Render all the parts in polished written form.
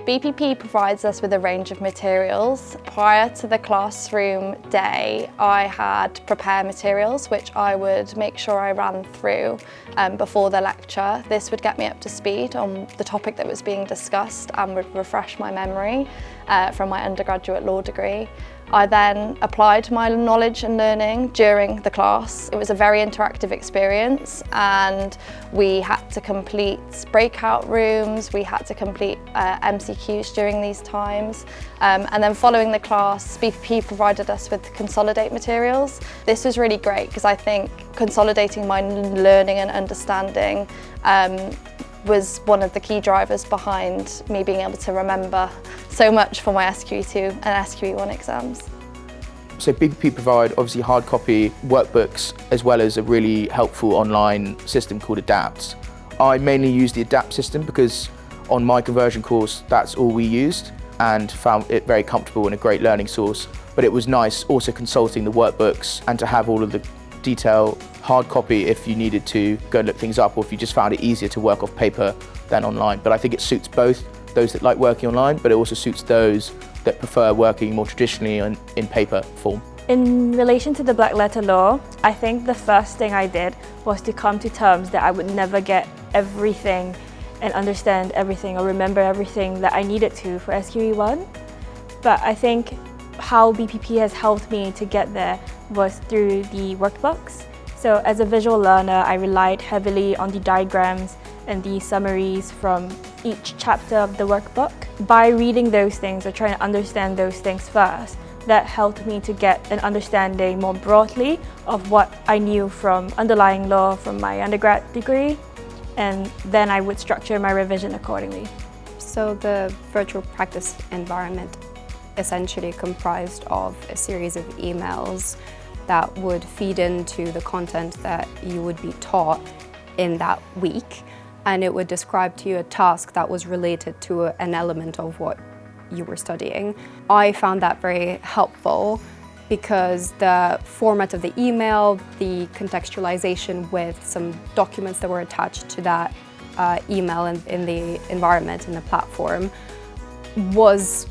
BPP provides us with a range of materials. Prior to the classroom day, I had prepared materials which I would make sure I ran through before the lecture. This would get me up to speed on the topic that was being discussed and would refresh my memory from my undergraduate law degree. I then applied my knowledge and learning during the class. It was a very interactive experience, and we had to complete breakout rooms, we had to complete MCQs during these times. And then following the class, BPP provided us with consolidate materials. This was really great because I think consolidating my learning and understanding was one of the key drivers behind me being able to remember so much for my SQE2 and SQE1 exams. So BPP provide obviously hard copy workbooks as well as a really helpful online system called Adapt. I mainly use the Adapt system because on my conversion course that's all we used and found it very comfortable and a great learning source. But it was nice also consulting the workbooks and to have all of the detail hard copy if you needed to go and look things up or if you just found it easier to work off paper than online. But I think it suits both those that like working online, but it also suits those that prefer working more traditionally in paper form. In relation to the black letter law, I think the first thing I did was to come to terms that I would never get everything and understand everything or remember everything that I needed to for SQE1. But I think how BPP has helped me to get there was through the workbooks. So as a visual learner, I relied heavily on the diagrams and the summaries from each chapter of the workbook. By reading those things or trying to understand those things first, that helped me to get an understanding more broadly of what I knew from underlying law from my undergrad degree, and then I would structure my revision accordingly. So the virtual practice environment essentially comprised of a series of emails that would feed into the content that you would be taught in that week, and it would describe to you a task that was related to an element of what you were studying. I found that very helpful because the format of the email, the contextualization with some documents that were attached to that email in the environment, in the platform, was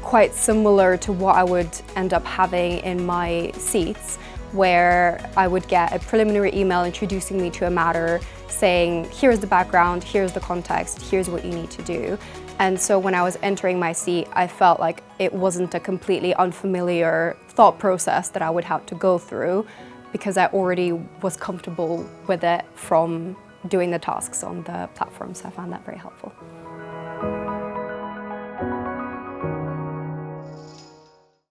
quite similar to what I would end up having in my seats, where I would get a preliminary email introducing me to a matter, saying, here's the background, here's the context, here's what you need to do. And so when I was entering my seat, I felt like it wasn't a completely unfamiliar thought process that I would have to go through because I already was comfortable with it from doing the tasks on the platform, so I found that very helpful.